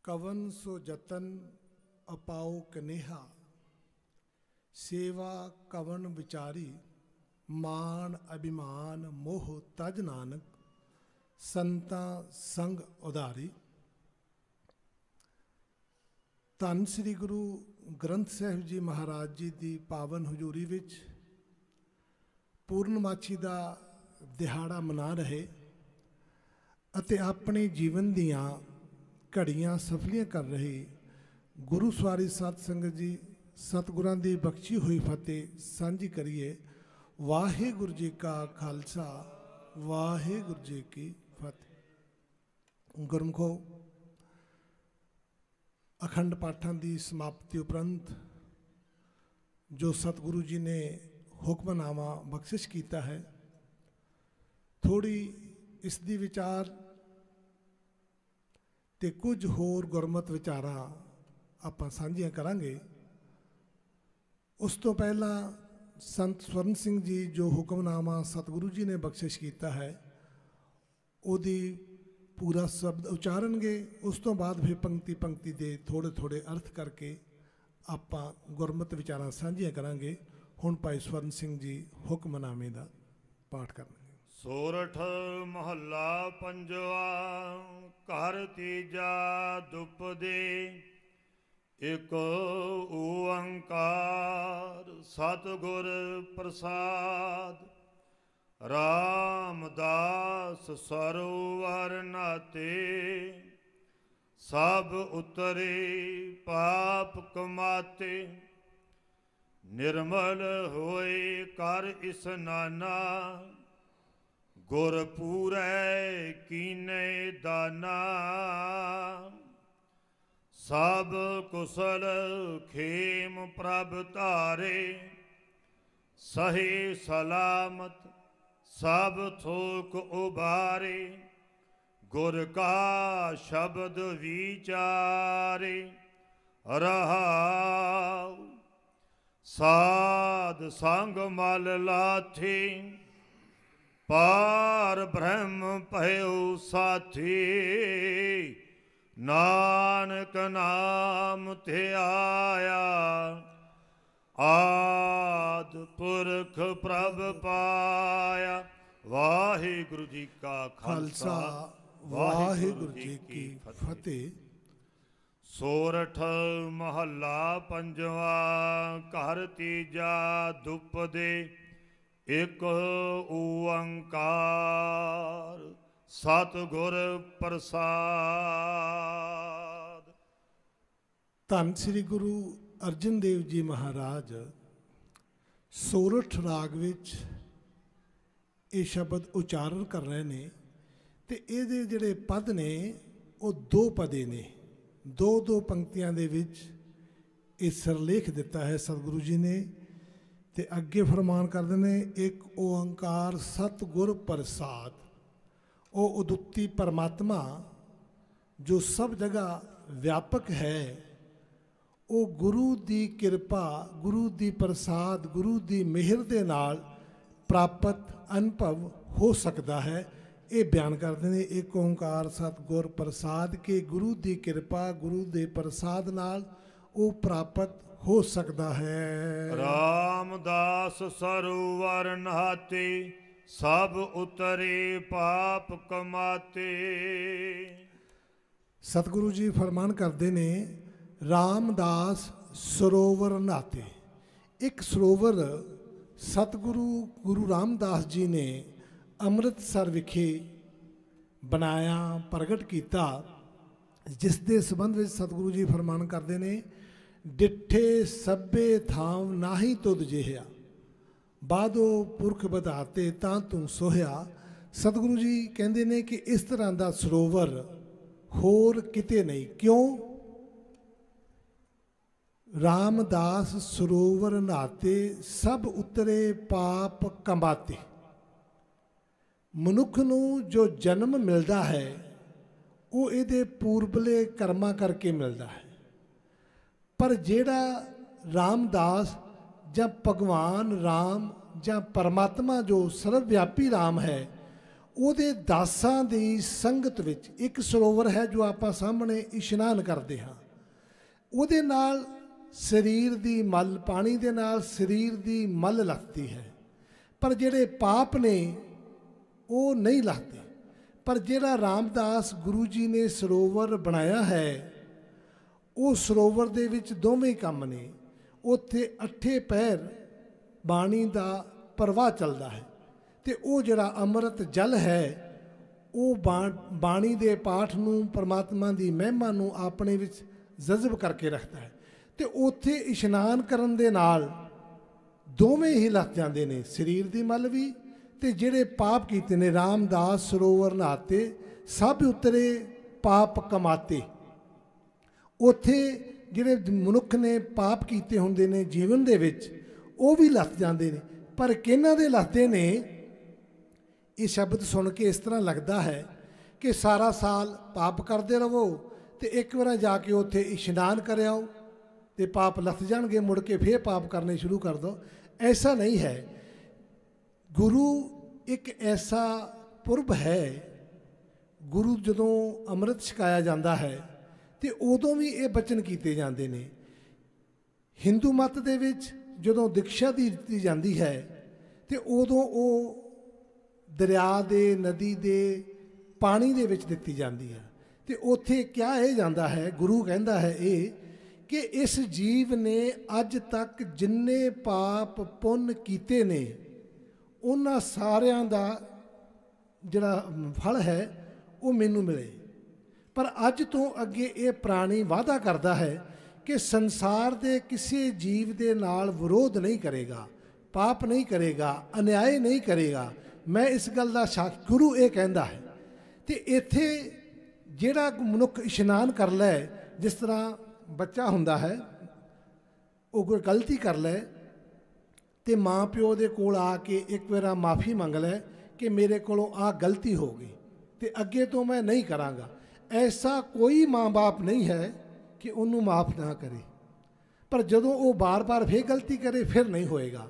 कवन सो जतन अपाओ कनेहा, सेवा कवन विचारी, मान अभिमान मोह तज नानक, संतां संग उधारी। धन श्री गुरु ग्रंथ साहिब जी महाराज जी की पावन हजूरी विच पूर्णमाछी का दिहाड़ा मना रहे अते अपने जीवन दियां घड़ियां सफलियां कर रहे गुरु सवारी सत संगत जी सतगुरां दी बख्शी हुई फतेह सांझी करिए। वाहिगुरु जी का खालसा वाहिगुरु जी की फतेह। गुरमुखो, अखंड पाठां की समाप्ति उपरंत जो सतगुरु जी ने हुक्मनामा बख्शिश किया है, थोड़ी इसकी विचार ते कुछ होर गुरमत विचारां आपां सांझियां करांगे। उस तो पहला संत स्वर्ण सिंह जी जो हुक्मनामा सतगुरु जी ने बख्शिश किया है उहदी पूरा शब्द उचारनगे। उस तो बाद फिर पंक्ति पंक्ति दे थोड़े थोड़े अर्थ करके आपां गुरमत विचारां सांझियां करांगे। हुण भाई स्वर्ण सिंह जी हुक्मनामे दा पाठ करनगे। सोरठ महला पंजवा घर तीजा दुपदे, एक ओंकार सतगुर प्रसाद, रामदास सरोवर नाते, सब उतरे पाप कमाते, निर्मल होए कर इसनाना, गुरपूरै कीने दाना, सब कुशल खेम प्रभ धारे, सहे सलामत सब थोक उबारे, गुर का शब्द विचारे, रहाउ साध संग मल लाथे, पार ब्रह्म भयो साथी, नानक नाम ते आया, आद पुरख प्रभ पाया। वाहिगुरु जी का खालसा वाहिगुरु जी की फतेह। सोरठ महला पंजवा घर तीजा दुपदे, एक ओंकार सतगुर प्रसाद। धन श्री गुरु अर्जन देव जी महाराज सोरठ राग विच ये शब्द उचारण कर रहे ने ते इहदे जिहड़े पद ने वो दो पदे ने, दो दो पंक्तियां दे विच ये सिरलेख दिता है सतगुरु जी ने। ते अगे फरमान करते हैं, एक ओंकार सतगुर प्रसाद। वो उदुत्ती परमात्मा जो सब जगह व्यापक है, वो गुरु दी कृपा गुरु दी प्रसाद गुरु दी मेहर दे नाल प्राप्त अनुभव हो सकता है। ये बयान करते हैं, एक ओंकार सतगुर प्रसाद के गुरु दी कृपा गुरु दे प्रसाद नाल वो प्राप्त हो सकता है। रामदास सरोवर नहाते, सब उतरे पाप कमाते। सतगुरु जी फरमान करते ने, रामदास सरोवर नहाते। एक सरोवर सतगुरु गुरु रामदास जी ने अमृतसर विखे बनाया प्रगट किया, जिस दे संबंध में सतगुरु जी फरमान करते हैं, डिठे सभे थाम नाही तुद जिहा, बादो पुरख बधाते तां तू सोहिया। सतगुरु जी कहते हैं कि इस तरह का सरोवर होर किते नहीं। क्यों? रामदास सरोवर नहाते, सब उतरे पाप कमाते। मनुख नूं जो जन्म मिलता है वो इहदे पूर्वले कर्मां करके मिलता है, पर जेड़ा रामदास या भगवान राम या परमात्मा जो सर्वव्यापी राम है, ਉਹਦੇ ਦਾਸਾਂ ਦੀ ਸੰਗਤ ਵਿੱਚ ਇੱਕ ਸਰੋਵਰ ਹੈ ਜੋ ਆਪਾਂ ਸਾਹਮਣੇ ਇਸ਼ਨਾਨ ਕਰਦੇ ਹਾਂ। ਉਹਦੇ ਨਾਲ ਸਰੀਰ ਦੀ ਮਲ, ਪਾਣੀ ਦੇ ਨਾਲ ਸਰੀਰ ਦੀ ਮਲ ਲੱਥਦੀ ਹੈ, ਪਰ ਜਿਹੜੇ ਪਾਪ ਨੇ ਉਹ ਨਹੀਂ ਲੱਥਦੇ। ਪਰ ਜਿਹੜਾ ਰਾਮਦਾਸ ਗੁਰੂ ਜੀ ਨੇ ਸਰੋਵਰ ਬਣਾਇਆ ਹੈ, ਉਹ ਸਰੋਵਰ ਦੇ ਵਿੱਚ ਦੋਵੇਂ ਕੰਮ ਨੇ। ਉੱਥੇ 8 ਪਹਿਰ ਬਾਣੀ ਦਾ ਪ੍ਰਵਾਹ ਚੱਲਦਾ ਹੈ, ਅਤੇ ਉਹ ਜਿਹੜਾ ਅੰਮ੍ਰਿਤ ਜਲ ਹੈ ਉਹ ਬਾਣੀ ਦੇ ਪਾਠ ਨੂੰ, ਪਰਮਾਤਮਾ ਦੀ ਮਹਿਮਾ ਨੂੰ ਆਪਣੇ ਵਿੱਚ ਜਜ਼ਬ ਕਰਕੇ ਰੱਖਦਾ ਹੈ। ਅਤੇ ਉੱਥੇ ਇਸ਼ਨਾਨ ਕਰਨ ਦੇ ਨਾਲ ਦੋਵੇਂ ਹੀ ਲੱਥ ਜਾਂਦੇ ਨੇ, ਸਰੀਰ ਦੀ ਮਲ ਵੀ ਅਤੇ ਜਿਹੜੇ ਪਾਪ ਕੀਤੇ ਨੇ। ਰਾਮਦਾਸ ਸਰੋਵਰ ਨਹਾਤੇ ਸਭ ਉਤਰੇ ਪਾਪ ਕਮਾਤੇ। ਉੱਥੇ ਜਿਹੜੇ ਮਨੁੱਖ ਨੇ ਪਾਪ ਕੀਤੇ ਹੁੰਦੇ ਨੇ ਜੀਵਨ ਦੇ ਵਿੱਚ, ਉਹ ਵੀ ਲੱਥ ਜਾਂਦੇ ਨੇ। ਪਰ ਕਿਹਨਾਂ ਦੇ ਲੱਥਦੇ ਨੇ? ਇਹ ਸ਼ਬਦ ਸੁਣ ਕੇ ਇਸ ਤਰ੍ਹਾਂ ਲੱਗਦਾ ਹੈ ਕਿ ਸਾਰਾ ਸਾਲ ਪਾਪ ਕਰਦੇ ਰਹੋ ਅਤੇ ਇੱਕ ਵਾਰ ਜਾ ਕੇ ਉੱਥੇ ਇਸ਼ਨਾਨ ਕਰ ਆਓ ਅਤੇ ਪਾਪ ਲੱਥ ਜਾਣਗੇ, ਮੁੜ ਕੇ ਫਿਰ ਪਾਪ ਕਰਨੇ ਸ਼ੁਰੂ ਕਰ ਦਿਓ। ਐਸਾ ਨਹੀਂ ਹੈ। ਗੁਰੂ ਇੱਕ ਐਸਾ ਪੁਰਬ ਹੈ, ਗੁਰੂ ਜਦੋਂ ਅੰਮ੍ਰਿਤ ਛਕਾਇਆ ਜਾਂਦਾ ਹੈ ਅਤੇ ਉਦੋਂ ਵੀ ਇਹ ਬਚਨ ਕੀਤੇ ਜਾਂਦੇ ਨੇ। ਹਿੰਦੂ ਮੱਤ ਦੇ ਵਿੱਚ ਜਦੋਂ ਦੀਕਸ਼ਾ ਦਿੱਤੀ ਜਾਂਦੀ ਹੈ ਅਤੇ ਉਦੋਂ ਉਹ ਦਰਿਆ ਦੇ, ਨਦੀ ਦੇ ਪਾਣੀ ਦੇ ਵਿੱਚ ਦਿੱਤੀ ਜਾਂਦੀ ਹੈ। ਅਤੇ ਉੱਥੇ ਕਿਹਾ ਇਹ ਜਾਂਦਾ ਹੈ, ਗੁਰੂ ਕਹਿੰਦਾ ਹੈ ਇਹ, ਕਿ ਇਸ ਜੀਵ ਨੇ ਅੱਜ ਤੱਕ ਜਿੰਨੇ ਪਾਪ ਪੁੰਨ ਕੀਤੇ ਨੇ ਉਹਨਾਂ ਸਾਰਿਆਂ ਦਾ ਜਿਹੜਾ ਫਲ ਹੈ ਉਹ ਮੈਨੂੰ ਮਿਲੇ। ਪਰ ਅੱਜ ਤੋਂ ਅੱਗੇ ਇਹ ਪ੍ਰਾਣੀ ਵਾਅਦਾ ਕਰਦਾ ਹੈ ਕਿ ਸੰਸਾਰ ਦੇ ਕਿਸੇ ਜੀਵ ਦੇ ਨਾਲ ਵਿਰੋਧ ਨਹੀਂ ਕਰੇਗਾ, ਪਾਪ ਨਹੀਂ ਕਰੇਗਾ, ਅਨਿਆਏ ਨਹੀਂ ਕਰੇਗਾ। ਮੈਂ ਇਸ ਗੱਲ ਦਾ ਸਾਖ, ਗੁਰੂ ਇਹ ਕਹਿੰਦਾ ਹੈ। ਅਤੇ ਇੱਥੇ ਜਿਹੜਾ ਮਨੁੱਖ ਇਸ਼ਨਾਨ ਕਰ ਲੈ, ਜਿਸ ਤਰ੍ਹਾਂ ਬੱਚਾ ਹੁੰਦਾ ਹੈ, ਉਹ ਕੋਈ ਗਲਤੀ ਕਰ ਲੈ ਅਤੇ ਮਾਂ ਪਿਓ ਦੇ ਕੋਲ ਆ ਕੇ ਇੱਕ ਵਾਰ ਮਾफ़ੀ ਮੰਗ ਲੈ ਕਿ ਮੇਰੇ ਕੋਲੋਂ ਆਹ ਗਲਤੀ ਹੋ ਗਈ ਅਤੇ ਅੱਗੇ ਤੋਂ ਮੈਂ ਨਹੀਂ ਕਰਾਂਗਾ। ਐਸਾ ਕੋਈ ਮਾਂ ਬਾਪ ਨਹੀਂ ਹੈ ਕਿ ਉਹਨੂੰ ਮਾफ़ ਨਾ ਕਰੇ, ਪਰ ਜਦੋਂ ਉਹ ਬਾਰ-ਬਾਰ ਫਿਰ ਗਲਤੀ ਕਰੇ ਫਿਰ ਨਹੀਂ ਹੋਏਗਾ।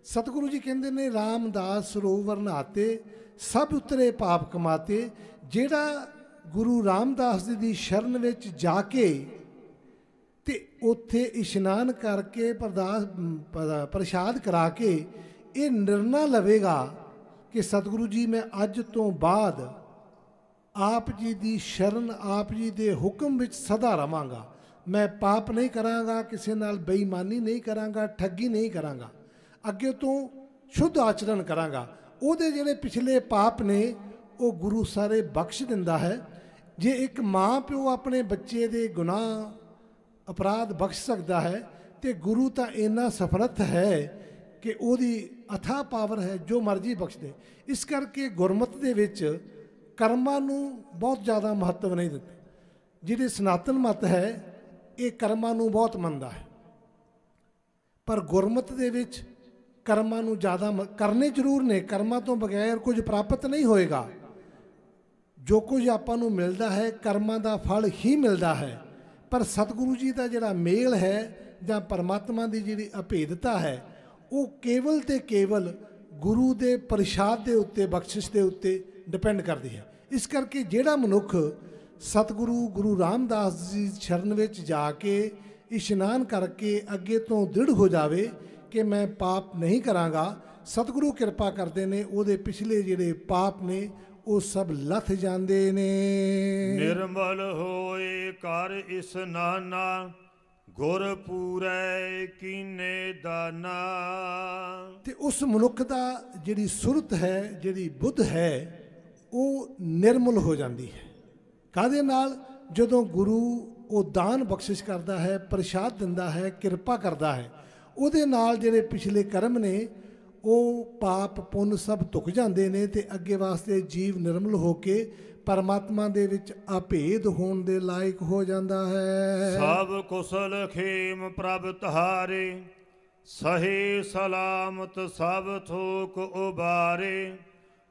ਸਤਿਗੁਰੂ ਜੀ ਕਹਿੰਦੇ ਨੇ, ਰਾਮਦਾਸ ਸਰੋਵਰ ਨਹਾਤੇ ਸਭ ਉਤਰੇ ਪਾਪ ਕਮਾਤੇ। ਜਿਹੜਾ ਗੁਰੂ ਰਾਮਦਾਸ ਜੀ ਦੀ ਸ਼ਰਨ ਵਿੱਚ ਜਾ ਕੇ ਅਤੇ ਉੱਥੇ ਇਸ਼ਨਾਨ ਕਰਕੇ ਪ੍ਰਸ਼ਾਦ ਕਰਾ ਕੇ ਇਹ ਨਿਰਣਾ ਲਵੇਗਾ ਕਿ ਸਤਿਗੁਰੂ ਜੀ ਮੈਂ ਅੱਜ ਤੋਂ ਬਾਅਦ ਆਪ ਜੀ ਦੀ ਸ਼ਰਨ, ਆਪ ਜੀ ਦੇ ਹੁਕਮ ਵਿੱਚ ਸਦਾ ਰਵਾਂਗਾ, ਮੈਂ ਪਾਪ ਨਹੀਂ ਕਰਾਂਗਾ, ਕਿਸੇ ਨਾਲ ਬੇਈਮਾਨੀ ਨਹੀਂ ਕਰਾਂਗਾ, ਠੱਗੀ ਨਹੀਂ ਕਰਾਂਗਾ, ਅੱਗੇ ਤੋਂ ਸ਼ੁੱਧ ਆਚਰਣ ਕਰਾਂਗਾ। ਉਹਦੇ ਜਿਹੜੇ ਪਿਛਲੇ ਪਾਪ ਨੇ ਉਹ ਗੁਰੂ ਸਾਰੇ ਬਖਸ਼ ਦਿੰਦਾ ਹੈ। ਜੇ ਇੱਕ ਮਾਂ ਪਿਓ ਆਪਣੇ ਬੱਚੇ ਦੇ ਗੁਨਾਹ ਅਪਰਾਧ ਬਖਸ਼ ਸਕਦਾ ਹੈ ਅਤੇ ਗੁਰੂ ਤਾਂ ਇੰਨਾ ਸਮਰੱਥ ਹੈ ਕਿ ਉਹਦੀ ਅਥਾਹ ਪਾਵਰ ਹੈ, ਜੋ ਮਰਜ਼ੀ ਬਖਸ਼ ਦੇ। ਇਸ ਕਰਕੇ ਗੁਰਮਤ ਦੇ ਵਿੱਚ ਕਰਮਾਂ ਨੂੰ ਬਹੁਤ ਜ਼ਿਆਦਾ ਮਹੱਤਵ ਨਹੀਂ ਦਿੱਤਾ। ਜਿਹੜੇ ਸਨਾਤਨ ਮਤ ਹੈ ਇਹ ਕਰਮਾਂ ਨੂੰ ਬਹੁਤ ਮੰਨਦਾ ਹੈ, ਪਰ ਗੁਰਮਤ ਦੇ ਵਿੱਚ ਕਰਮਾਂ ਨੂੰ ਜ਼ਿਆਦਾ ਕਰਨੇ ਜ਼ਰੂਰ ਨੇ। ਕਰਮਾਂ ਤੋਂ ਬਗੈਰ ਕੁਝ ਪ੍ਰਾਪਤ ਨਹੀਂ ਹੋਏਗਾ। ਜੋ ਕੁਝ ਆਪਾਂ ਨੂੰ ਮਿਲਦਾ ਹੈ ਕਰਮਾਂ ਦਾ ਫਲ ਹੀ ਮਿਲਦਾ ਹੈ, ਪਰ ਸਤਿਗੁਰੂ ਜੀ ਦਾ ਜਿਹੜਾ ਮੇਲ ਹੈ ਜਾਂ ਪਰਮਾਤਮਾ ਦੀ ਜਿਹੜੀ ਅਭੇਦਤਾ ਹੈ ਉਹ ਕੇਵਲ ਅਤੇ ਕੇਵਲ ਗੁਰੂ ਦੇ ਪ੍ਰਸ਼ਾਦ ਦੇ ਉੱਤੇ, ਬਖਸ਼ਿਸ਼ ਦੇ ਉੱਤੇ ਡਿਪੈਂਡ ਕਰਦੀ ਹੈ। ਇਸ ਕਰਕੇ ਜਿਹੜਾ ਮਨੁੱਖ ਸਤਿਗੁਰੂ ਗੁਰੂ ਰਾਮਦਾਸ ਜੀ ਸ਼ਰਨ ਵਿੱਚ ਜਾ ਕੇ ਇਸ਼ਨਾਨ ਕਰਕੇ ਅੱਗੇ ਤੋਂ ਦ੍ਰਿੜ ਹੋ ਜਾਵੇ ਕਿ ਮੈਂ ਪਾਪ ਨਹੀਂ ਕਰਾਂਗਾ, ਸਤਿਗੁਰੂ ਕਿਰਪਾ ਕਰਦੇ ਨੇ, ਉਹਦੇ ਪਿਛਲੇ ਜਿਹੜੇ ਪਾਪ ਨੇ ਉਹ ਸਭ ਲੱਥ ਜਾਂਦੇ ਨੇ। ਨਿਰਮਲ ਹੋਏ ਕਰ ਇਸਨਾਨਾ, ਗੁਰ ਪੂਰੈ ਕੀਨੇ ਦਾਨਾ। ਤੇ ਉਸ ਮਨੁੱਖ ਦਾ ਜਿਹੜੀ ਸੁਰਤ ਹੈ, ਜਿਹੜੀ ਬੁੱਧ ਹੈ, ਉਹ ਨਿਰਮਲ ਹੋ ਜਾਂਦੀ ਹੈ। ਕਾਹਦੇ ਨਾਲ? ਜਦੋਂ ਗੁਰੂ ਉਹ ਦਾਨ ਬਖਸ਼ਿਸ਼ ਕਰਦਾ ਹੈ, ਪ੍ਰਸ਼ਾਦ ਦਿੰਦਾ ਹੈ, ਕਿਰਪਾ ਕਰਦਾ ਹੈ, ਉਹਦੇ ਨਾਲ ਜਿਹੜੇ ਪਿਛਲੇ ਕਰਮ ਨੇ ਉਹ ਪਾਪ ਪੁੰਨ ਸਭ ਧੁੱਕ ਜਾਂਦੇ ਨੇ ਅਤੇ ਅੱਗੇ ਵਾਸਤੇ ਜੀਵ ਨਿਰਮਲ ਹੋ ਕੇ ਪਰਮਾਤਮਾ ਦੇ ਵਿੱਚ ਅਭੇਦ ਹੋਣ ਦੇ ਲਾਇਕ ਹੋ ਜਾਂਦਾ ਹੈ। ਸਭ ਕੁਸਲ ਖੇਮ ਪ੍ਰਭ ਤੁਹਾਰੇ, ਸਹੀ ਸਲਾਮਤ ਸਭ ਥੋਕ ਉਬਾਰੇ,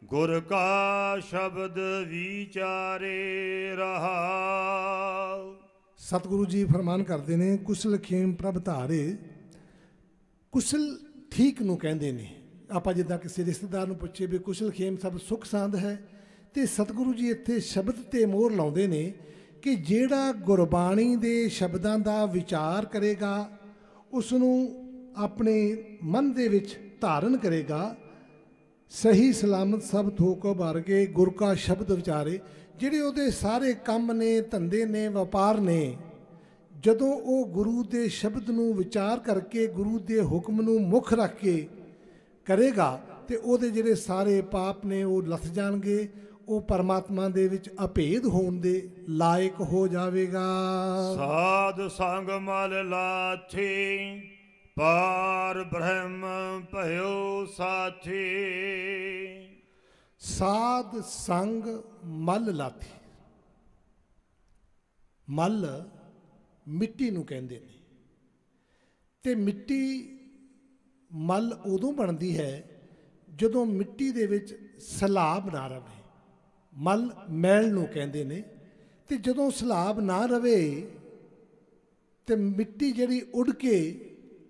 ਗੁਰ ਕਾ ਸ਼ਬਦ ਵਿਚਾਰੇ ਰਹਾਉ। ਸਤਿਗੁਰੂ ਜੀ ਫਰਮਾਨ ਕਰਦੇ ਨੇ, ਕੁਸਲ ਖੇਮ ਪ੍ਰਭ ਧਾਰੇ। ਕੁਸਲ ਠੀਕ ਨੂੰ ਕਹਿੰਦੇ ਨੇ। ਆਪਾਂ ਜਿੱਦਾਂ ਕਿਸੇ ਰਿਸ਼ਤੇਦਾਰ ਨੂੰ ਪੁੱਛੇ ਵੀ ਕੁਸ਼ਲ ਖੇਮ ਸਭ ਸੁੱਖ ਸਾਂਦ ਹੈ, ਤੇ ਸਤਿਗੁਰੂ ਜੀ ਇੱਥੇ ਸ਼ਬਦ ਤੇ ਮੋਹਰ ਲਾਉਂਦੇ ਨੇ ਕਿ ਜਿਹੜਾ ਗੁਰਬਾਣੀ ਦੇ ਸ਼ਬਦਾਂ ਦਾ ਵਿਚਾਰ ਕਰੇਗਾ, ਉਸ ਨੂੰ ਆਪਣੇ ਮਨ ਦੇ ਵਿੱਚ ਧਾਰਨ ਕਰੇਗਾ, ਸਹੀ ਸਲਾਮਤ ਸਭ ਥੋਕ ਉਭਾਰਗੇ ਗੁਰ ਕਾ ਸ਼ਬਦ ਵਿਚਾਰੇ। ਜਿਹੜੇ ਉਹਦੇ ਸਾਰੇ ਕੰਮ ਨੇ, ਧੰਦੇ ਨੇ, ਵਪਾਰ ਨੇ, ਜਦੋਂ ਉਹ ਗੁਰੂ ਦੇ ਸ਼ਬਦ ਨੂੰ ਵਿਚਾਰ ਕਰਕੇ ਗੁਰੂ ਦੇ ਹੁਕਮ ਨੂੰ ਮੁੱਖ ਰੱਖ ਕੇ ਕਰੇਗਾ ਤੇ ਉਹਦੇ ਜਿਹੜੇ ਸਾਰੇ ਪਾਪ ਨੇ ਉਹ ਲੱਥ ਜਾਣਗੇ, ਉਹ ਪਰਮਾਤਮਾ ਦੇ ਵਿੱਚ ਅਭੇਦ ਹੋਣ ਦੇ ਲਾਇਕ ਹੋ ਜਾਵੇਗਾ। ਸਾਧ ਸੰਗ ਮਲ ਲਾਥੀ ਪਾਰ ਬ੍ਰਹਮ ਭਇਓ ਸਾਥੀ। ਸਾਧ ਸੰਗ ਮਲ ਲਾਥੀ। ਮਲ ਮਿੱਟੀ ਨੂੰ ਕਹਿੰਦੇ ਨੇ, ਤੇ ਮਿੱਟੀ ਮਲ ਉਦੋਂ ਬਣਦੀ ਹੈ ਜਦੋਂ ਮਿੱਟੀ ਦੇ ਵਿੱਚ ਸਲਾਬ ਨਾ ਰਵੇ। ਮਲ ਮੈਲ ਨੂੰ ਕਹਿੰਦੇ ਨੇ, ਤੇ ਜਦੋਂ ਸਲਾਬ ਨਾ ਰਵੇ ਤੇ ਮਿੱਟੀ ਜਿਹੜੀ ਉੱਡ ਕੇ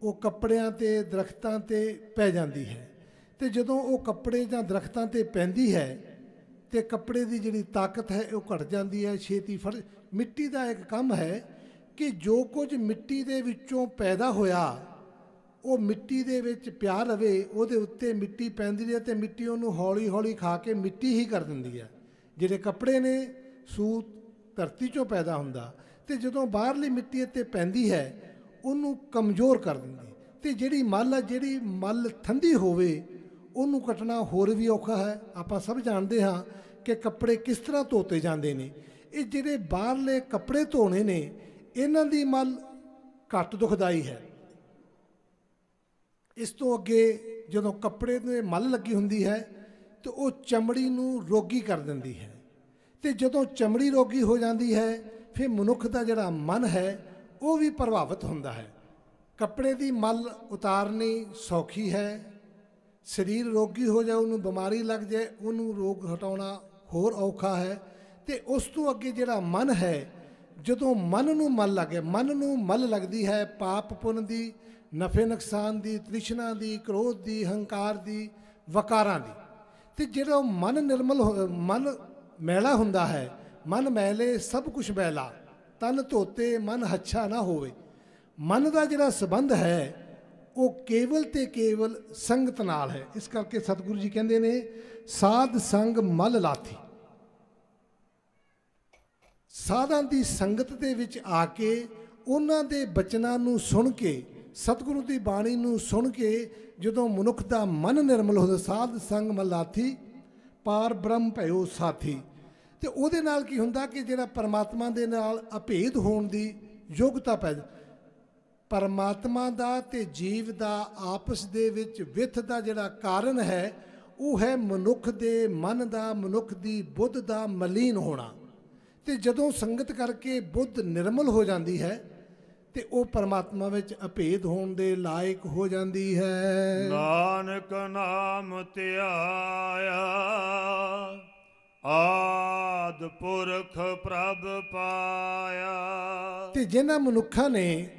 ਉਹ ਕੱਪੜਿਆਂ ਤੇ ਦਰਖਤਾਂ ਤੇ ਪੈ ਜਾਂਦੀ ਹੈ, ਤੇ ਜਦੋਂ ਉਹ ਕੱਪੜੇ ਜਾਂ ਦਰਖਤਾਂ ਤੇ ਪੈਂਦੀ ਹੈ ਤੇ ਕੱਪੜੇ ਦੀ ਜਿਹੜੀ ਤਾਕਤ ਹੈ ਉਹ ਘਟ ਜਾਂਦੀ ਹੈ, ਛੇਤੀ ਫੜ। ਮਿੱਟੀ ਦਾ ਇੱਕ ਕੰਮ ਹੈ ਕਿ ਜੋ ਕੁਝ ਮਿੱਟੀ ਦੇ ਵਿੱਚੋਂ ਪੈਦਾ ਹੋਇਆ ਉਹ ਮਿੱਟੀ ਦੇ ਵਿੱਚ ਪਿਆ ਰਵੇ, ਉਹਦੇ ਉੱਤੇ ਮਿੱਟੀ ਪੈਂਦੀ ਰਹੇ ਤੇ ਮਿੱਟੀ ਉਹਨੂੰ ਹੌਲੀ ਹੌਲੀ ਖਾ ਕੇ ਮਿੱਟੀ ਹੀ ਕਰ ਦਿੰਦੀ ਹੈ। ਜਿਹੜੇ ਕੱਪੜੇ ਨੇ, ਸੂਤ ਧਰਤੀ 'ਚੋਂ ਪੈਦਾ ਹੁੰਦਾ, ਤੇ ਜਦੋਂ ਬਾਹਰਲੀ ਮਿੱਟੀ ਉੱਤੇ ਪੈਂਦੀ ਹੈ ਉਹਨੂੰ ਕਮਜ਼ੋਰ ਕਰ ਦਿੰਦੀ। ਤੇ ਜਿਹੜੀ ਮੱਲ ਹੈ, ਜਿਹੜੀ ਮੱਲ ਠੰਡੀ ਹੋਵੇ ਉਹਨੂੰ ਕੱਟਣਾ ਹੋਰ ਵੀ ਔਖਾ ਹੈ। ਆਪਾਂ ਸਭ ਜਾਣਦੇ ਹਾਂ ਕਿ ਕੱਪੜੇ ਕਿਸ ਤਰ੍ਹਾਂ ਧੋਤੇ ਜਾਂਦੇ ਨੇ। ਇਹ ਜਿਹੜੇ ਬਾਹਰਲੇ ਕੱਪੜੇ ਧੋਣੇ ਨੇ, ਇਹਨਾਂ ਦੀ ਮੱਲ ਘੱਟ ਦੁਖਦਾਈ ਹੈ। ਇਸ ਤੋਂ ਅੱਗੇ ਜਦੋਂ ਕੱਪੜੇ ਨੂੰ ਮੱਲ ਲੱਗੀ ਹੁੰਦੀ ਹੈ ਤੇ ਉਹ ਚਮੜੀ ਨੂੰ ਰੋਗੀ ਕਰ ਦਿੰਦੀ ਹੈ, ਤੇ ਜਦੋਂ ਚਮੜੀ ਰੋਗੀ ਹੋ ਜਾਂਦੀ ਹੈ ਫਿਰ ਮਨੁੱਖ ਦਾ ਜਿਹੜਾ ਮਨ ਹੈ ਉਹ ਵੀ ਪ੍ਰਭਾਵਿਤ ਹੁੰਦਾ ਹੈ। ਕੱਪੜੇ ਦੀ ਮੱਲ ਉਤਾਰਨੀ ਸੌਖੀ ਹੈ, ਸਰੀਰ ਰੋਗੀ ਹੋ ਜਾਏ, ਉਹਨੂੰ ਬਿਮਾਰੀ ਲੱਗ ਜਾਏ, ਉਹਨੂੰ ਰੋਗ ਹਟਾਉਣਾ ਹੋਰ ਔਖਾ ਹੈ। ਤੇ ਉਸ ਤੋਂ ਅੱਗੇ ਜਿਹੜਾ ਮਨ ਹੈ, ਜਦੋਂ ਮਨ ਨੂੰ ਮੱਲ ਲੱਗੇ, ਮਨ ਨੂੰ ਮੱਲ ਲੱਗਦੀ ਹੈ ਪਾਪ ਪੁੰਨ ਦੀ, ਨਫੇ ਨੁਕਸਾਨ ਦੀ, ਤ੍ਰਿਸ਼ਨਾ ਦੀ, ਕ੍ਰੋਧ ਦੀ, ਹੰਕਾਰ ਦੀ, ਵਕਾਰਾਂ ਦੀ। ਤੇ ਜਿਹੜਾ ਮਨ ਨਿਰਮਲ ਮਨ ਮੈਲਾ ਹੁੰਦਾ ਹੈ, ਮਨ ਮੈਲੇ ਸਭ ਕੁਛ ਮੈਲਾ, ਤਨ ਧੋਤੇ ਮਨ ਹੱਛਾ ਨਾ ਹੋਵੇ। ਮਨ ਦਾ ਜਿਹੜਾ ਸੰਬੰਧ ਹੈ ਉਹ ਕੇਵਲ ਤੇ ਕੇਵਲ ਸੰਗਤ ਨਾਲ ਹੈ। ਇਸ ਕਰਕੇ ਸਤਿਗੁਰੂ ਜੀ ਕਹਿੰਦੇ ਨੇ ਸਾਧ ਸੰਗ ਮਲ ਲਾਥੀ। ਸਾਧਾਂ ਦੀ ਸੰਗਤ ਦੇ ਵਿੱਚ ਆ ਕੇ ਉਹਨਾਂ ਦੇ ਬਚਨਾਂ ਨੂੰ ਸੁਣ ਕੇ, ਸਤਿਗੁਰੂ ਦੀ ਬਾਣੀ ਨੂੰ ਸੁਣ ਕੇ ਜਦੋਂ ਮਨੁੱਖ ਦਾ ਮਨ ਨਿਰਮਲ ਹੁੰਦਾ, ਸਾਧ ਸੰਗ ਮਲ ਲਾਥੀ ਪਾਰ ਬ੍ਰਹਮ ਭਇਓ ਸਾਥੀ। ਤੇ ਉਹਦੇ ਨਾਲ ਕੀ ਹੁੰਦਾ ਕਿ ਜਿਹੜਾ ਪਰਮਾਤਮਾ ਦੇ ਨਾਲ ਅਭੇਦ ਹੋਣ ਦੀ ਯੋਗਤਾ ਪੈਦਾ। ਪਰਮਾਤਮਾ ਦਾ ਤੇ ਜੀਵ ਦਾ ਆਪਸ ਦੇ ਵਿੱਚ ਵਿਥ ਦਾ ਜਿਹੜਾ ਕਾਰਨ ਹੈ ਉਹ ਹੈ ਮਨੁੱਖ ਦੇ ਮਨ ਦਾ, ਮਨੁੱਖ ਦੀ ਬੁੱਧ ਦਾ ਮਲੀਨ ਹੋਣਾ। ਤੇ ਜਦੋਂ ਸੰਗਤ ਕਰਕੇ ਬੁੱਧ ਨਿਰਮਲ ਹੋ ਜਾਂਦੀ ਹੈ ਤੇ ਉਹ ਪਰਮਾਤਮਾ ਵਿੱਚ ਅਭੇਦ ਹੋਣ ਦੇ ਲਾਇਕ ਹੋ ਜਾਂਦੀ ਹੈ। ਨਾਨਕ ਨਾਮ ਧਿਆਇਆ ਆਦ ਪੁਰਖ ਪ੍ਰਭ ਪਾਇਆ। ਤੇ ਜਿਨ੍ਹਾਂ ਮਨੁੱਖਾਂ ਨੇ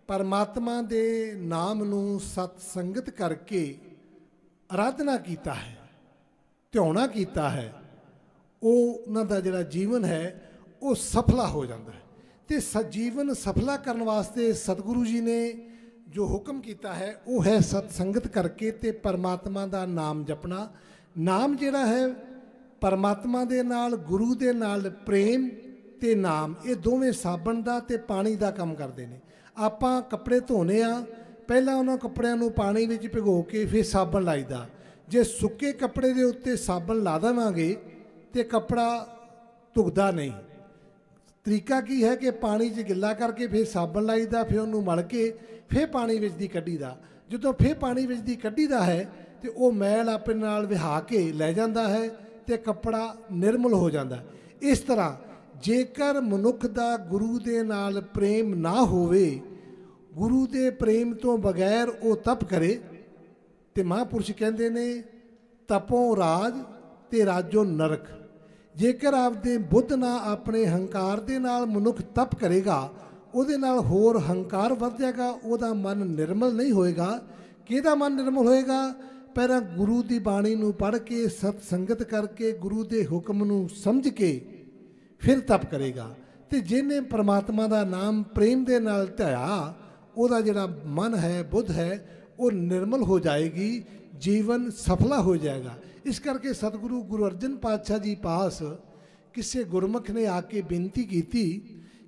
ਪਰਮਾਤਮਾ ਦੇ ਨਾਮ ਨੂੰ ਸਤ ਸੰਗਤ ਕਰਕੇ ਆਰਾਧਨਾ ਕੀਤਾ ਹੈ, ਧਿਆਉਣਾ ਕੀਤਾ ਹੈ, ਉਹਨਾਂ ਦਾ ਜਿਹੜਾ ਜੀਵਨ ਹੈ ਉਹ ਸਫਲਾ ਹੋ ਜਾਂਦਾ ਹੈ। ਤੇ ਜੀਵਨ ਸਫਲਾ ਕਰਨ ਵਾਸਤੇ ਸਤਿਗੁਰੂ ਜੀ ਨੇ ਜੋ ਹੁਕਮ ਕੀਤਾ ਹੈ ਉਹ ਹੈ ਸਤ ਸੰਗਤ ਕਰਕੇ ਤੇ ਪਰਮਾਤਮਾ ਦਾ ਨਾਮ ਜਪਣਾ। ਨਾਮ ਜਿਹੜਾ ਹੈ ਪਰਮਾਤਮਾ ਦੇ ਨਾਲ, ਗੁਰੂ ਦੇ ਨਾਲ ਪ੍ਰੇਮ ਤੇ ਨਾਮ, ਇਹ ਦੋਵੇਂ ਸਾਬਣ ਦਾ ਤੇ ਪਾਣੀ ਦਾ ਕੰਮ ਕਰਦੇ ਨੇ। ਆਪਾਂ ਕੱਪੜੇ ਧੋਨੇ ਆ, ਪਹਿਲਾਂ ਉਹਨਾਂ ਕੱਪੜਿਆਂ ਨੂੰ ਪਾਣੀ ਵਿੱਚ ਭਿਗੋ ਕੇ ਫਿਰ ਸਾਬਣ ਲਾਈਦਾ। ਜੇ ਸੁੱਕੇ ਕੱਪੜੇ ਦੇ ਉੱਤੇ ਸਾਬਣ ਲਾ ਦੇਵਾਂਗੇ ਤੇ ਕੱਪੜਾ ਧੁੱਕਦਾ ਨਹੀਂ। ਤਰੀਕਾ ਕੀ ਹੈ ਕਿ ਪਾਣੀ 'ਚ ਗਿੱਲਾ ਕਰਕੇ ਫਿਰ ਸਾਬਣ ਲਾਈਦਾ, ਫਿਰ ਉਹਨੂੰ ਮਲ ਕੇ ਫਿਰ ਪਾਣੀ ਵਿੱਚ ਦੀ ਕੱਢੀਦਾ। ਜਦੋਂ ਫਿਰ ਪਾਣੀ ਵਿੱਚ ਦੀ ਕੱਢੀਦਾ ਹੈ ਤੇ ਉਹ ਮੈਲ ਆਪਣੇ ਨਾਲ ਵਹਾ ਕੇ ਲੈ ਜਾਂਦਾ ਹੈ ਤੇ ਕੱਪੜਾ ਨਿਰਮਲ ਹੋ ਜਾਂਦਾ। ਇਸ ਤਰ੍ਹਾਂ ਜੇਕਰ ਮਨੁੱਖ ਦਾ ਗੁਰੂ ਦੇ ਨਾਲ ਪ੍ਰੇਮ ਨਾ ਹੋਵੇ, ਗੁਰੂ ਦੇ ਪ੍ਰੇਮ ਤੋਂ ਬਗੈਰ ਉਹ ਤਪ ਕਰੇ, ਤੇ ਮਹਾਂਪੁਰਸ਼ ਕਹਿੰਦੇ ਨੇ ਤਪੋਂ ਰਾਜ ਤੇ ਰਾਜੋ ਨਰਕ। ਜੇਕਰ ਆਪਦੇ ਬੁੱਧ ਨਾਲ, ਆਪਣੇ ਹੰਕਾਰ ਦੇ ਨਾਲ ਮਨੁੱਖ ਤਪ ਕਰੇਗਾ, ਉਹਦੇ ਨਾਲ ਹੋਰ ਹੰਕਾਰ ਵੱਧ ਜਾਏਗਾ, ਉਹਦਾ ਮਨ ਨਿਰਮਲ ਨਹੀਂ ਹੋਏਗਾ। ਕਿਹਦਾ ਮਨ ਨਿਰਮਲ ਹੋਏਗਾ? ਪਹਿਲਾਂ ਗੁਰੂ ਦੀ ਬਾਣੀ ਨੂੰ ਪੜ੍ਹ ਕੇ ਸਤ ਸੰਗਤ ਕਰਕੇ ਗੁਰੂ ਦੇ ਹੁਕਮ ਨੂੰ ਸਮਝ ਕੇ ਫਿਰ ਤਪ ਕਰੇਗਾ। ਤੇ ਜਿਹਨੇ ਪਰਮਾਤਮਾ ਦਾ ਨਾਮ ਪ੍ਰੇਮ ਦੇ ਨਾਲ ਧਿਆਇਆ, ਉਹਦਾ ਜਿਹੜਾ ਮਨ ਹੈ, ਬੁੱਧ ਹੈ, ਉਹ ਨਿਰਮਲ ਹੋ ਜਾਏਗੀ, ਜੀਵਨ ਸਫਲਾ ਹੋ ਜਾਏਗਾ। ਇਸ ਕਰਕੇ ਸਤਿਗੁਰੂ ਗੁਰੂ ਅਰਜਨ ਪਾਤਸ਼ਾਹ ਜੀ ਪਾਸ ਕਿਸੇ ਗੁਰਮੁਖ ਨੇ ਆ ਕੇ ਬੇਨਤੀ ਕੀਤੀ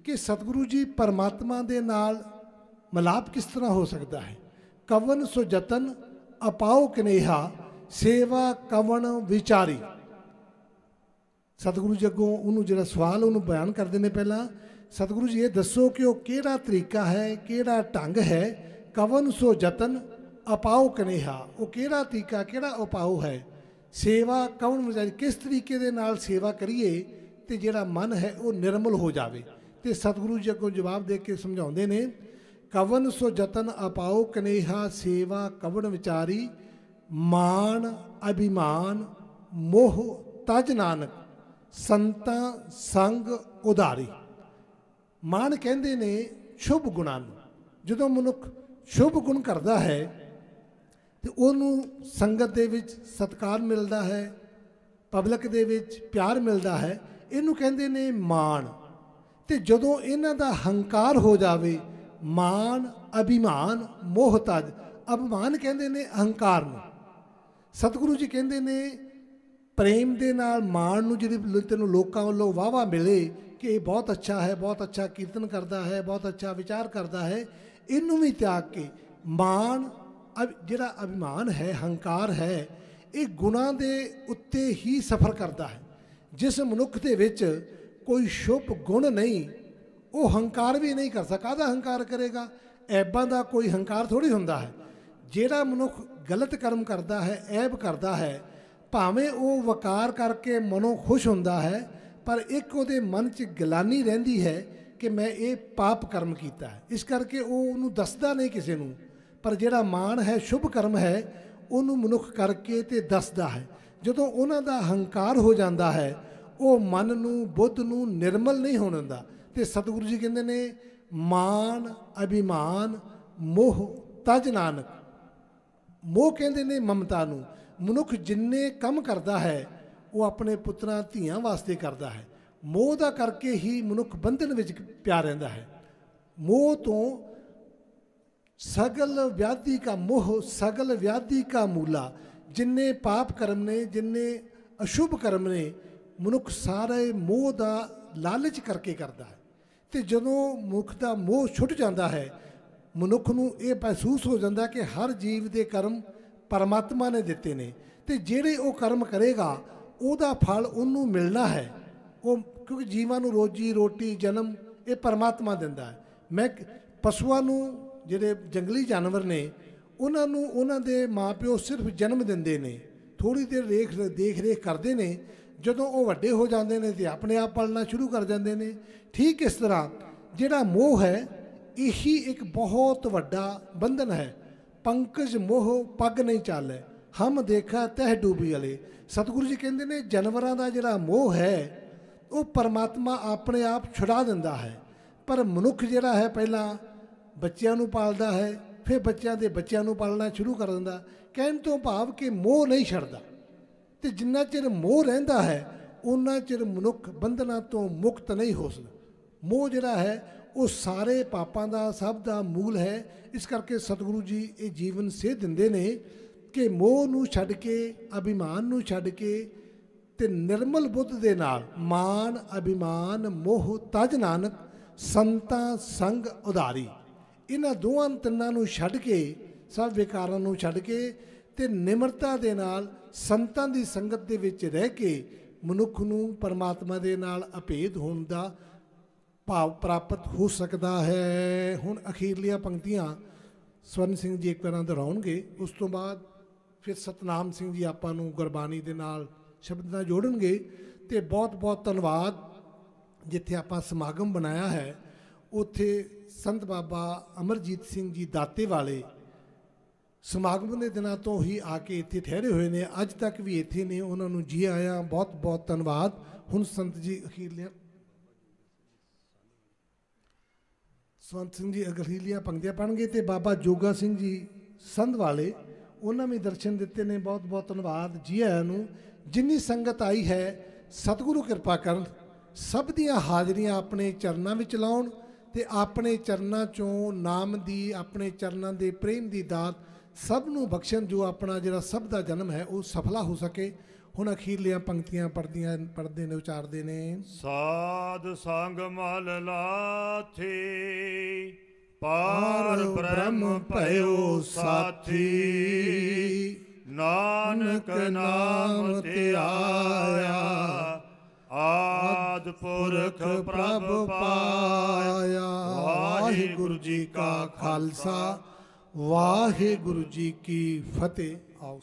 ਕਿ ਸਤਿਗੁਰੂ ਜੀ, ਪਰਮਾਤਮਾ ਦੇ ਨਾਲ ਮਿਲਾਪ ਕਿਸ ਤਰ੍ਹਾਂ ਹੋ ਸਕਦਾ ਹੈ? ਕਵਨ ਸੋ ਜਤਨ ਅਪਾਓ ਕਨੇਹਾ, ਸੇਵਾ ਕਵਨ ਵਿਚਾਰੀ। ਸਤਿਗੁਰੂ ਜੀ ਅੱਗੋਂ ਉਹਨੂੰ ਜਿਹੜਾ ਸਵਾਲ ਉਹਨੂੰ ਬਿਆਨ ਕਰਦੇ ਨੇ। ਪਹਿਲਾਂ ਸਤਿਗੁਰੂ ਜੀ ਇਹ ਦੱਸੋ ਕਿ ਉਹ ਕਿਹੜਾ ਤਰੀਕਾ ਹੈ, ਕਿਹੜਾ ਢੰਗ ਹੈ? ਕਵਨ ਸੋ ਜਤਨ ਅਪਾਓ ਕਨੇਹਾ, ਉਹ ਕਿਹੜਾ ਤਰੀਕਾ, ਕਿਹੜਾ ਉਪਾਅ ਹੈ? ਸੇਵਾ ਕਵਨ ਵਿਚਾਰੀ, ਕਿਸ ਤਰੀਕੇ ਦੇ ਨਾਲ ਸੇਵਾ ਕਰੀਏ ਤੇ ਜਿਹੜਾ ਮਨ ਹੈ ਉਹ ਨਿਰਮਲ ਹੋ ਜਾਵੇ। ਤੇ ਸਤਿਗੁਰੂ ਜੀ ਅੱਗੋਂ ਜਵਾਬ ਦੇ ਕੇ ਸਮਝਾਉਂਦੇ ਨੇ, ਕਵਨ ਸੋ ਜਤਨ ਅਪਾਓ ਕਨੇਹਾ, ਸੇਵਾ ਕਵਨ ਵਿਚਾਰੀ, ਮਾਨ ਅਭਿਮਾਨ ਮੋਹ ਤਜ ਨਾਨਕ, ਸੰਤਾਂ ਸੰਗ ਉਧਾਰੀ। ਮਾਨ ਕਹਿੰਦੇ ਨੇ ਸ਼ੁਭ ਗੁਣਾਂ ਨੂੰ। ਜਦੋਂ ਮਨੁੱਖ ਸ਼ੁਭ ਗੁਣ ਕਰਦਾ ਹੈ ਤੇ ਉਹਨੂੰ ਸੰਗਤ ਦੇ ਵਿੱਚ ਸਤਿਕਾਰ ਮਿਲਦਾ ਹੈ, ਪਬਲਿਕ ਦੇ ਵਿੱਚ ਪਿਆਰ ਮਿਲਦਾ ਹੈ, ਇਹਨੂੰ ਕਹਿੰਦੇ ਨੇ ਮਾਣ। ਤੇ ਜਦੋਂ ਇਹਨਾਂ ਦਾ ਹੰਕਾਰ ਹੋ ਜਾਵੇ, ਮਾਨ ਅਭਿਮਾਨ ਮੋਹ ਤਜ, ਅਭਿਮਾਨ ਕਹਿੰਦੇ ਨੇ ਅਹੰਕਾਰ ਨੂੰ। ਸਤਿਗੁਰੂ ਜੀ ਕਹਿੰਦੇ ਨੇ ਪ੍ਰੇਮ ਦੇ ਨਾਲ ਮਾਣ ਨੂੰ, ਜਿਹੜੀ ਤੈਨੂੰ ਲੋਕਾਂ ਵੱਲੋਂ ਵਾਹਵਾ ਮਿਲੇ ਕਿ ਇਹ ਬਹੁਤ ਅੱਛਾ ਹੈ, ਬਹੁਤ ਅੱਛਾ ਕੀਰਤਨ ਕਰਦਾ ਹੈ, ਬਹੁਤ ਅੱਛਾ ਵਿਚਾਰ ਕਰਦਾ ਹੈ, ਇਹਨੂੰ ਵੀ ਤਿਆਗ ਕੇ ਮਾਣ, ਜਿਹੜਾ ਅਭਿਮਾਨ ਹੈ, ਹੰਕਾਰ ਹੈ, ਇਹ ਗੁਣਾਂ ਦੇ ਉੱਤੇ ਹੀ ਸਫ਼ਰ ਕਰਦਾ ਹੈ। ਜਿਸ ਮਨੁੱਖ ਦੇ ਵਿੱਚ ਕੋਈ ਸ਼ੁਭ ਗੁਣ ਨਹੀਂ, ਉਹ ਹੰਕਾਰ ਵੀ ਨਹੀਂ ਕਰ ਸਕਦਾ। ਕਾਹਦਾ ਹੰਕਾਰ ਕਰੇਗਾ? ਐਬਾਂ ਦਾ ਕੋਈ ਹੰਕਾਰ ਥੋੜ੍ਹੀ ਹੁੰਦਾ ਹੈ। ਜਿਹੜਾ ਮਨੁੱਖ ਗਲਤ ਕਰਮ ਕਰਦਾ ਹੈ, ਐਬ ਕਰਦਾ ਹੈ, ਭਾਵੇਂ ਉਹ ਵਕਾਰ ਕਰਕੇ ਮਨੋਂ ਖੁਸ਼ ਹੁੰਦਾ ਹੈ, ਪਰ ਇੱਕ ਉਹਦੇ ਮਨ 'ਚ ਗਿਲਾਨੀ ਰਹਿੰਦੀ ਹੈ ਕਿ ਮੈਂ ਇਹ ਪਾਪ ਕਰਮ ਕੀਤਾ ਹੈ। ਇਸ ਕਰਕੇ ਉਹ ਉਹਨੂੰ ਦੱਸਦਾ ਨਹੀਂ ਕਿਸੇ ਨੂੰ। ਪਰ ਜਿਹੜਾ ਮਾਣ ਹੈ, ਸ਼ੁਭ ਕਰਮ ਹੈ, ਉਹਨੂੰ ਮਨੁੱਖ ਕਰਕੇ ਤੇ ਦੱਸਦਾ ਹੈ। ਜਦੋਂ ਉਹਨਾਂ ਦਾ ਹੰਕਾਰ ਹੋ ਜਾਂਦਾ ਹੈ, ਉਹ ਮਨ ਨੂੰ, ਬੁੱਧ ਨੂੰ ਨਿਰਮਲ ਨਹੀਂ ਹੋਣ ਦਿੰਦਾ। ਤੇ ਸਤਿਗੁਰੂ ਜੀ ਕਹਿੰਦੇ ਨੇ ਮਾਨ ਅਭਿਮਾਨ ਮੋਹ ਤਜ ਨਾਨਕ। ਮੋਹ ਕਹਿੰਦੇ ਨੇ ਮਮਤਾ ਨੂੰ। ਮਨੁੱਖ ਜਿੰਨੇ ਕੰਮ ਕਰਦਾ ਹੈ ਉਹ ਆਪਣੇ ਪੁੱਤਰਾਂ ਧੀਆਂ ਵਾਸਤੇ ਕਰਦਾ ਹੈ। ਮੋਹ ਦਾ ਕਰਕੇ ਹੀ ਮਨੁੱਖ ਬੰਧਨ ਵਿੱਚ ਪਿਆ ਰਹਿੰਦਾ ਹੈ। ਮੋਹ ਤੋਂ ਸਗਲ ਵਿਆਧੀ ਕਾ ਮੋਹ, ਸਗਲ ਵਿਆਧੀ ਕਾ ਮੂਲਾ। ਜਿੰਨੇ ਪਾਪ ਕਰਮ ਨੇ, ਜਿੰਨੇ ਅਸ਼ੁਭ ਕਰਮ ਨੇ, ਮਨੁੱਖ ਸਾਰੇ ਮੋਹ ਦਾ ਲਾਲਚ ਕਰਕੇ ਕਰਦਾ ਹੈ। ਤੇ ਜਦੋਂ ਮਨੁੱਖ ਦਾ ਮੋਹ ਛੁੱਟ ਜਾਂਦਾ ਹੈ, ਮਨੁੱਖ ਨੂੰ ਇਹ ਮਹਿਸੂਸ ਹੋ ਜਾਂਦਾ ਕਿ ਹਰ ਜੀਵ ਦੇ ਕਰਮ ਪਰਮਾਤਮਾ ਨੇ ਦਿੱਤੇ ਨੇ, ਤੇ ਜਿਹੜੇ ਉਹ ਕਰਮ ਕਰੇਗਾ ਉਹਦਾ ਫਲ ਉਹਨੂੰ ਮਿਲਣਾ ਹੈ। ਉਹ ਕਿਉਂਕਿ ਜੀਵਾਂ ਨੂੰ ਰੋਜੀ ਰੋਟੀ ਜਨਮ ਇਹ ਪਰਮਾਤਮਾ ਦਿੰਦਾ ਹੈ। ਮੈਂ ਪਸ਼ੂਆਂ ਨੂੰ, ਜਿਹੜੇ ਜੰਗਲੀ ਜਾਨਵਰ ਨੇ, ਉਹਨਾਂ ਨੂੰ ਉਹਨਾਂ ਦੇ ਮਾਂ-ਪਿਓ ਸਿਰਫ ਜਨਮ ਦਿੰਦੇ ਨੇ, ਥੋੜ੍ਹੀ ਦੇਰ ਦੇਖ ਰੇਖ ਕਰਦੇ ਨੇ। ਜਦੋਂ ਉਹ ਵੱਡੇ ਹੋ ਜਾਂਦੇ ਨੇ ਤੇ ਆਪਣੇ ਆਪ ਪਲਣਾ ਸ਼ੁਰੂ ਕਰ ਜਾਂਦੇ ਨੇ। ਠੀਕ ਇਸ ਤਰ੍ਹਾਂ ਜਿਹੜਾ ਮੋਹ ਹੈ, ਇਹੀ ਇੱਕ ਬਹੁਤ ਵੱਡਾ ਬੰਧਨ ਹੈ। ਪੰਕਜ ਮੋਹ ਪੱਗ ਨਹੀਂ ਚਾਲੇ, ਹਮ ਦੇਖਾ ਤਹਿ ਡੂਬੀ ਵਾਲੇ। ਸਤਿਗੁਰੂ ਜੀ ਕਹਿੰਦੇ ਨੇ ਜਾਨਵਰਾਂ ਦਾ ਜਿਹੜਾ ਮੋਹ ਹੈ ਉਹ ਪਰਮਾਤਮਾ ਆਪਣੇ ਆਪ ਛੁਡਾ ਦਿੰਦਾ ਹੈ। ਪਰ ਮਨੁੱਖ ਜਿਹੜਾ ਹੈ ਪਹਿਲਾਂ ਬੱਚਿਆਂ ਨੂੰ ਪਾਲਦਾ ਹੈ, ਫਿਰ ਬੱਚਿਆਂ ਦੇ ਬੱਚਿਆਂ ਨੂੰ ਪਾਲਣਾ ਸ਼ੁਰੂ ਕਰ ਦਿੰਦਾ। ਕਹਿਣ ਤੋਂ ਭਾਵ ਕਿ ਮੋਹ ਨਹੀਂ ਛੱਡਦਾ। ਤੇ ਜਿੰਨਾ ਚਿਰ ਮੋਹ ਰਹਿੰਦਾ ਹੈ ਉਹਨਾਂ ਚਿਰ ਮਨੁੱਖ ਬੰਧਨਾਂ ਤੋਂ ਮੁਕਤ ਨਹੀਂ ਹੋ ਸਕਦਾ। ਮੋਹ ਜਿਹੜਾ ਹੈ ਉਹ ਸਾਰੇ ਪਾਪਾਂ ਦਾ, ਸਭ ਦਾ ਮੂਲ ਹੈ। ਇਸ ਕਰਕੇ ਸਤਿਗੁਰੂ ਜੀ ਇਹ ਜੀਵਨ ਸੇਧ ਦਿੰਦੇ ਨੇ ਕਿ ਮੋਹ ਨੂੰ ਛੱਡ ਕੇ, ਅਭਿਮਾਨ ਨੂੰ ਛੱਡ ਕੇ ਤੇ ਨਿਰਮਲ ਬੁੱਧ ਦੇ ਨਾਲ ਮਾਨ ਅਭਿਮਾਨ ਮੋਹ ਤਜ ਨਾਨਕ, ਸੰਤਾਂ ਸੰਗ ਉਧਾਰੀ। ਇਹਨਾਂ ਦੋਵਾਂ ਤਿੰਨਾਂ ਨੂੰ ਛੱਡ ਕੇ, ਸਭ ਵਿਕਾਰਾਂ ਨੂੰ ਛੱਡ ਕੇ ਤੇ ਨਿਮਰਤਾ ਦੇ ਨਾਲ ਸੰਤਾਂ ਦੀ ਸੰਗਤ ਦੇ ਵਿੱਚ ਰਹਿ ਕੇ ਮਨੁੱਖ ਨੂੰ ਪਰਮਾਤਮਾ ਦੇ ਨਾਲ ਅਭੇਦ ਹੋਣ ਦਾ ਭਾਵ ਪ੍ਰਾਪਤ ਹੋ ਸਕਦਾ ਹੈ। ਹੁਣ ਅਖੀਰਲੀਆਂ ਪੰਕਤੀਆਂ ਸਵਰਨ ਸਿੰਘ ਜੀ ਇੱਕ ਵਾਰ ਦੁਹਰਾਉਣਗੇ, ਉਸ ਤੋਂ ਬਾਅਦ ਫਿਰ ਸਤਨਾਮ ਸਿੰਘ ਜੀ ਆਪਾਂ ਨੂੰ ਗੁਰਬਾਣੀ ਦੇ ਨਾਲ ਸ਼ਬਦ ਨਾਲ ਜੋੜਨਗੇ। ਤੇ ਬਹੁਤ ਬਹੁਤ ਧੰਨਵਾਦ। ਜਿੱਥੇ ਆਪਾਂ ਸਮਾਗਮ ਬਣਾਇਆ ਹੈ ਉੱਥੇ ਸੰਤ ਬਾਬਾ ਅਮਰਜੀਤ ਸਿੰਘ ਜੀ ਦਾਤੇ ਵਾਲੇ ਸਮਾਗਮ ਦੇ ਦਿਨਾਂ ਤੋਂ ਹੀ ਆ ਕੇ ਇੱਥੇ ਠਹਿਰੇ ਹੋਏ ਨੇ, ਅੱਜ ਤੱਕ ਵੀ ਇੱਥੇ ਨੇ। ਉਹਨਾਂ ਨੂੰ ਜੀ ਆਇਆਂ, ਬਹੁਤ ਬਹੁਤ ਧੰਨਵਾਦ। ਹੁਣ ਸੰਤ ਜੀ ਅਖੀਰਲੀਆਂ ਸੰਤ ਸਿੰਘ ਜੀ ਅਖੀਰਲੀਆਂ ਪੰਕਤੀਆਂ ਪੜ੍ਹਨਗੇ ਤੇ ਬਾਬਾ ਜੋਗਾ ਸਿੰਘ ਜੀ ਸੰਧ ਵਾਲੇ ਉਹਨਾਂ ਵੀ ਦਰਸ਼ਨ ਦਿੱਤੇ ਨੇ। ਬਹੁਤ ਬਹੁਤ ਧੰਨਵਾਦ ਜੀ ਆਇਆਂ ਨੂੰ। ਜਿੰਨੀ ਸੰਗਤ ਆਈ ਹੈ ਸਤਿਗੁਰੂ ਕਿਰਪਾ ਕਰਨ, ਸਭ ਦੀਆਂ ਹਾਜ਼ਰੀਆਂ ਆਪਣੇ ਚਰਨਾਂ ਵਿੱਚ ਲਾਉਣ ਤੇ ਆਪਣੇ ਚਰਨਾਂ ਚੋਂ ਨਾਮ ਦੀ, ਆਪਣੇ ਚਰਨਾਂ ਦੇ ਪ੍ਰੇਮ ਦੀ ਦਾਤ ਸਭ ਨੂੰ ਬਖਸ਼ਣ, ਜੋ ਆਪਣਾ ਜਿਹੜਾ ਸਭ ਦਾ ਜਨਮ ਹੈ ਉਹ ਸਫਲਾ ਹੋ ਸਕੇ। ਹੁਣ ਅਖੀਰਲੀਆਂ ਪੰਕਤੀਆਂ ਪੜ੍ਹਦੇ ਨੇ, ਉਚਾਰਦੇ ਨੇ। ਸਾਧ ਸੰਗ ਮਲ ਲਾਥੀ ਪਾਰ ਬ੍ਰਹਮ ਭਇਓ ਸਾਥੀ, ਨਾਨਕ ਨਾਮ ਧਿਆਇਆ ਆਦਿ ਪੁਰਖ ਪ੍ਰਭ ਪਾਇਆ। ਵਾਹਿਗੁਰੂ ਜੀ ਕਾ ਖਾਲਸਾ, ਵਾਹਿਗੁਰੂ ਜੀ ਕੀ ਫਤਿਹ। ਆਓ।